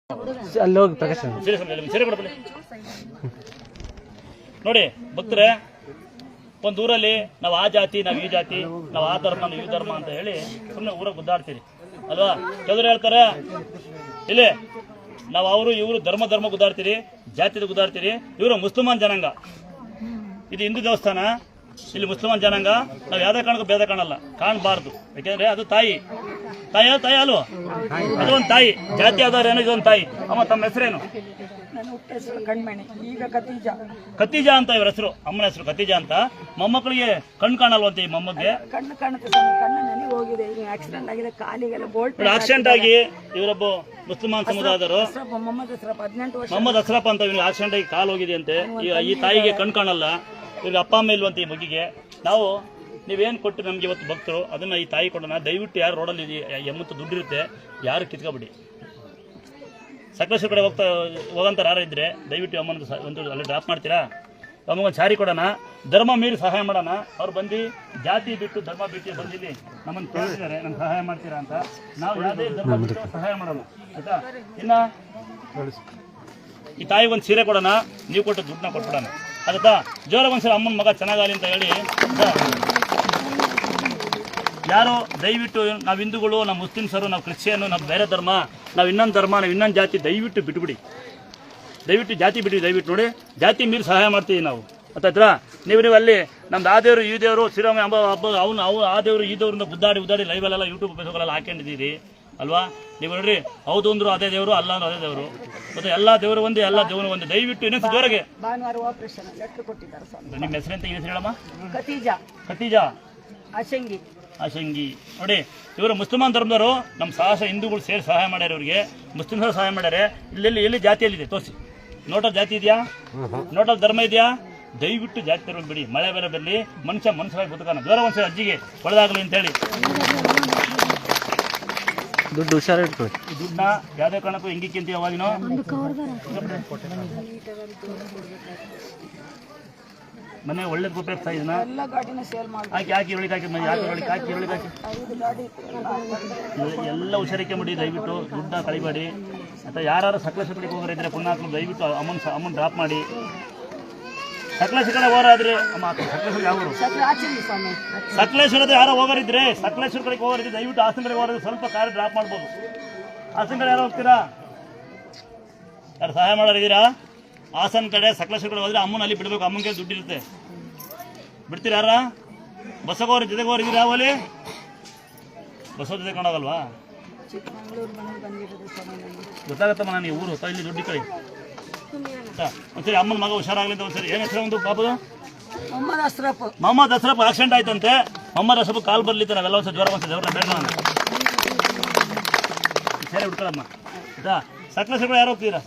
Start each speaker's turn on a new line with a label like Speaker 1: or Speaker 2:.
Speaker 1: ಅಲ್ಲಿ ಹೋಗಿ ಪ್ರಕಾಶ್
Speaker 2: ಸೀರೆ ಕೊಡಬಲ್ಲಿ ನೋಡಿ ಭಕ್ತರೆ, ಒಂದು ಊರಲ್ಲಿ ನಾವು ಆ ಜಾತಿ, ನಾವು ಈ ಜಾತಿ, ನಾವು ಆ ಧರ್ಮ, ನಾವು ಈ ಧರ್ಮ ಅಂತ ಹೇಳಿ ಸುಮ್ಮನೆ ಊರಾಗ ಗುದ್ದಾಡ್ತೀರಿ ಅಲ್ವಾ? ಕೆಲವರು ಹೇಳ್ತಾರೆ ಇಲ್ಲಿ ನಾವು ಅವರು ಇವರು ಧರ್ಮ ಗುದ್ದಾಡ್ತೀರಿ, ಜಾತಿದ ಗುದ್ದಾಡ್ತೀರಿ. ಇವರು ಮುಸ್ಲಿಮಾನ್ ಜನಾಂಗ, ಇದು ಹಿಂದೂ ದೇವಸ್ಥಾನ, ಇಲ್ಲಿ ಮುಸ್ಲಿಮಾನ್ ಜನಾಂಗ. ನಾವು ಯಾವುದೇ ಕಾರಣಕ್ಕೂ ಭೇದ ಕಾಣಲ್ಲ, ಕಾಣಬಾರ್ದು. ಯಾಕೆಂದ್ರೆ ಅದು ತಾಯಿ ಅಲ್ವ, ಅದು ಒಂದು ತಾಯಿ. ಜಾತಿ ಆಧಾರ ಏನೋ ಇದೊಂದು ತಾಯಿ. ಅಮ್ಮ ತಮ್ಮ ಹೆಸರೇನು? ಕತೀಜಾ ಅಂತ ಇವ್ರ ಹೆಸರು, ಅಮ್ಮನ ಹೆಸರು ಕತೀಜಾ ಅಂತ. ಮೊಮ್ಮಕ್ಕಳಿಗೆ ಕಣ್ಣು ಕಾಣಲ್ವಂತೆ. ಈ ಮೊಮ್ಮಗ್ಗೆ ಆಕ್ಸಿಡೆಂಟ್ ಆಗಿ ಇವರೊಬ್ಬ ಮುಸ್ಲಿಮಾನ್ ಸಮುದಾಯದವರು ಮೊಹಮ್ಮದ್ ಅಸ್ರಫ್ ಅಂತ ಇವ್ರಿಗೆ ಆಕ್ಸಿಡೆಂಟ್ ಆಗಿ ಕಾಲು ಹೋಗಿದೆ ಅಂತೆ. ಈ ತಾಯಿಗೆ ಕಣ್ಣು ಕಾಣಲ್ಲ, ಇವ್ರಿಗೆ ಅಪ್ಪ ಅಮ್ಮ ಇಲ್ವಂತೆ ಈ ಮಗಿಗೆ. ನಾವು ನೀವೇನು ಕೊಟ್ಟು ನಮ್ಗೆ ಇವತ್ತು ಭಕ್ತರು ಅದನ್ನ ಈ ತಾಯಿ ಕೊಡೋಣ. ದಯವಿಟ್ಟು ಯಾರು ರೋಡಲ್ಲಿ ಎಮ್ಮತ್ತು ದುಡ್ಡಿರುತ್ತೆ ಯಾರು ಕಿತ್ಕೊಬಿಡಿ. ಸಕಲೇಶ್ವರ ಕಡೆ ಹೋಗಂತ ಯಾರು ಇದ್ರೆ ದಯವಿಟ್ಟು ಅಮ್ಮನ ಒಂದು ಅಲ್ಲಿ ಡ್ರಾಪ್ ಮಾಡ್ತೀರಾ? ಅಮ್ಮಗೊಂದು ಸಾರಿ ಕೊಡೋಣ, ಧರ್ಮ ಮೀರಿ ಸಹಾಯ ಮಾಡೋಣ. ಅವ್ರು ಬಂದು ಜಾತಿ ಬಿಟ್ಟು ಧರ್ಮ ಬಿಟ್ಟು ಬಂದಿಲ್ಲಿ ನಮ್ಮನ್ನು ಕೇಳ್ತಿದ್ದಾರೆ, ನಮ್ಗೆ ಸಹಾಯ ಮಾಡ್ತೀರಾ ಅಂತ. ನಾವು ಯಾವುದೇ ಧರ್ಮ ಬಿಟ್ಟು ಸಹಾಯ ಮಾಡೋಣ, ಆಯ್ತಾ? ಇನ್ನ ಈ ತಾಯಿಗೆ ಒಂದು ಸೀರೆ ಕೊಡೋಣ, ನೀವು ಕೊಟ್ಟು ದುಡ್ಡನ್ನ ಕೊಟ್ಬಿಡೋಣ, ಆಗುತ್ತಾ? ಜೋರಾಗಿ ಒಂದ್ಸಲ ಅಮ್ಮನ ಮಗ ಚೆನ್ನಾಗಲಿ ಅಂತ ಹೇಳಿ. ಯಾರು ದಯವಿಟ್ಟು ನಾವು ಹಿಂದೂಗಳು, ನಾವು ಮುಸ್ಲಿಮ್ಸರು, ನಾವು ಕ್ರಿಶ್ಚಿಯನ್ನು, ನಾವು ಬೇರೆ ಧರ್ಮ, ನಾವು ಇನ್ನೊಂದು ಧರ್ಮ, ನಾವು ಇನ್ನೊಂದು ಜಾತಿ, ದಯವಿಟ್ಟು ಬಿಟ್ಬಿಡಿ. ದಯವಿಟ್ಟು ಜಾತಿ ಬಿಟ್ಟು ದಯವಿಟ್ಟು ನೋಡಿ, ಜಾತಿ ಮೀರಿ ಸಹಾಯ ಮಾಡ್ತೀವಿ ನಾವು, ಗೊತ್ತಾಯ್ತಾ? ನೀವು ಅಲ್ಲಿ ನಮ್ದು ಆ ದೇವರು ಈ ದೇವರು ಶ್ರೀರಾಮ ಹಬ್ಬ ಅವನು ಆ ದೇವರು ಈ ದೇವರಿಂದ ಗುದ್ದಾಡಿ ಲೈವಲ್ಲೆಲ್ಲ ಯೂಟ್ಯೂಬ್ ಫೇಸ್ಬುಕ್ಕಲ್ಲೆಲ್ಲ ಹಾಕೊಂಡಿದ್ದೀರಿ ಅಲ್ವಾ? ನೀವು ನೋಡ್ರಿ, ಹೌದು ಅಂದ್ರು ಅದೇ ದೇವರು, ಅಲ್ಲ ಅಂದ್ರೆ ಅದೇ ದೇವರು, ಮತ್ತೆ ಎಲ್ಲ ದೇವರು ಒಂದೇ, ಎಲ್ಲ ದೇವರು ಒಂದೇ. ದಯವಿಟ್ಟು ಇನ್ನೊಂದು ಜೋರಾಗೆ ನಿಮ್ಮ ಹೆಸರೆಂತ ಹೆಸರು ಹೇಳಮ್ಮ? ಕತೀಜಾ ಆಶಂಗಿ. ನೋಡಿ, ಇವರು ಮುಸ್ಲಿಮಾನ್ ಧರ್ಮದವರು, ನಮ್ಮ ಸಾಹಸ ಹಿಂದೂಗಳು ಸೇರಿ ಸಹಾಯ ಮಾಡ್ಯಾರ. ಇವರಿಗೆ ಮುಸ್ಲಿಮ್ಸರು ಸಹಾಯ ಮಾಡ್ಯಾರೆ. ಎಲ್ಲಿ ಜಾತಿಯಲ್ಲಿದೆ ತೋರಿಸಿ. ನೋಟಲ್ ಜಾತಿ ಇದೆಯಾ? ನೋಟಲ್ ಧರ್ಮ ಇದೆಯಾ? ದಯವಿಟ್ಟು ಜಾತಿ ಧರ್ಮ ಬಿಡಿ. ಮಳೆ ಬೇರೆ ಬರಲಿ, ಮನುಷ್ಯರಾಗಿ ಬದುಕೋಣ. ಜ್ವರ ಒಂದ್ಸಲ ಅಜ್ಜಿಗೆ ಒಳ್ಳೆದಾಗಲಿ ಅಂತೇಳಿ
Speaker 1: ದುಡ್ಡು ಹುಷಾರಿಟ್ಕೊಳ್ಳಿ.
Speaker 2: ಈ ದುಡ್ಡನ್ನ ಯಾವುದೇ ಕಾರಣಕ್ಕೂ ಹಿಂಗಿಕ್ಕಿಂತ ಯಾವಾಗಿನೋ ಮನೆ ಒಳ್ಳೇದು ಕೊಟ್ಟಿರ್ತಾ ಇದನ್ನ ಹಾಕಿ ಒಳಗೆ ಹಾಕಿ ಎಲ್ಲ ಹುಷಾರಿಕೆ ಮಾಡಿ. ದಯವಿಟ್ಟು ದುಡ್ಡನ್ನ ಕಳಿಬೇಡಿ. ಅಥವಾ ಯಾರು ಸಕಲೇಶ್ವರಕ್ಕೆ ಹೋಗೋರಿದ್ರೆ ಪುಣ್ಯಾತ್ಮ ದಯವಿಟ್ಟು ಅಮ್ಮನ ಡ್ರಾಪ್ ಮಾಡಿ. ಸಕಲೇಶ್ವರ ಕಡೆ ಹೋರಾದ್ರೆ ಸಕಲೇಶ್ವರ ಯಾವ ಸಕಲೇಶ್ವರದ ಯಾರೋ ಹೋಗೋರಿದ್ರೆ ಸಕಲೇಶ್ವರ ಕಡೆಗೆ ಹೋಗೋರಿದ್ರೆ ದಯವಿಟ್ಟು ಹಾಸನ ಕಡೆಗೆ ಹೋಗೋದು ಸ್ವಲ್ಪ ಕಾರ್ ಡ್ರಾಪ್ ಮಾಡ್ಬೋದು. ಹಾಸನ ಕಡೆ ಯಾರು ಹೋಗ್ತೀರಾ? ಯಾರು ಸಹಾಯ ಮಾಡೋರಿದ್ದೀರಾ? ಹಾಸನ ಕಡೆ ಸಕಲೇಶ್ವರ ಕಡೆ ಹೋದ್ರೆ ಅಮ್ಮನ ಅಲ್ಲಿ ಬಿಡಬೇಕು. ಅಮ್ಮನಿಗೆ ದುಡ್ಡಿರುತ್ತೆ, ಬಿಡ್ತೀರಾ? ಯಾರ ಬಸ್ಸಗೋರ ಜೊತೆಗೆ ಹೋಗಿದ್ದೀರಾ? ಅವಲ್ಲಿ ಬಸ್ಸೋ ಜೊತೆ ಕಾಣೋಗಲ್ವಾ? ಗೊತ್ತಾಗತ್ತಮ್ಮ ನನಗೆ ಊರು ಇಲ್ಲಿ ದುಡ್ಡು ಕಡೆ. ಒಂದ್ಸರಿ ಅಮ್ಮನ ಮಗ ಹುಷಾರಾಗ್ಲಿ ಅಂತ ಒಂದ್ಸರಿ. ಏನ್ ಹೆಸರು ಒಂದು ಪಾಪದು? ಮೊಹಮ್ಮದ್ ಅಸ್ರಫ್ ಆಕ್ಸಿಡೆಂಟ್ ಆಯ್ತಂತೆ. ಮೊಹಮ್ಮದ್ ಅಸ್ರಫ್ ಕಾಲ್ ಬರ್ಲಿತ್ತೆ. ನಾವೆಲ್ಲ ಒಂದ್ಸರಿ ಜ್ವರ ಒಂದ್ಸರಿ ದೇವ್ರನ್ನ ಬೇಡ ಸೇರಿ ಹುಡ್ಕೊಳಮ್ಮ, ಆಯ್ತಾ? ಸಕಲೇಶ್ವರ ಯಾರು ಹೋಗ್ತೀರಾ?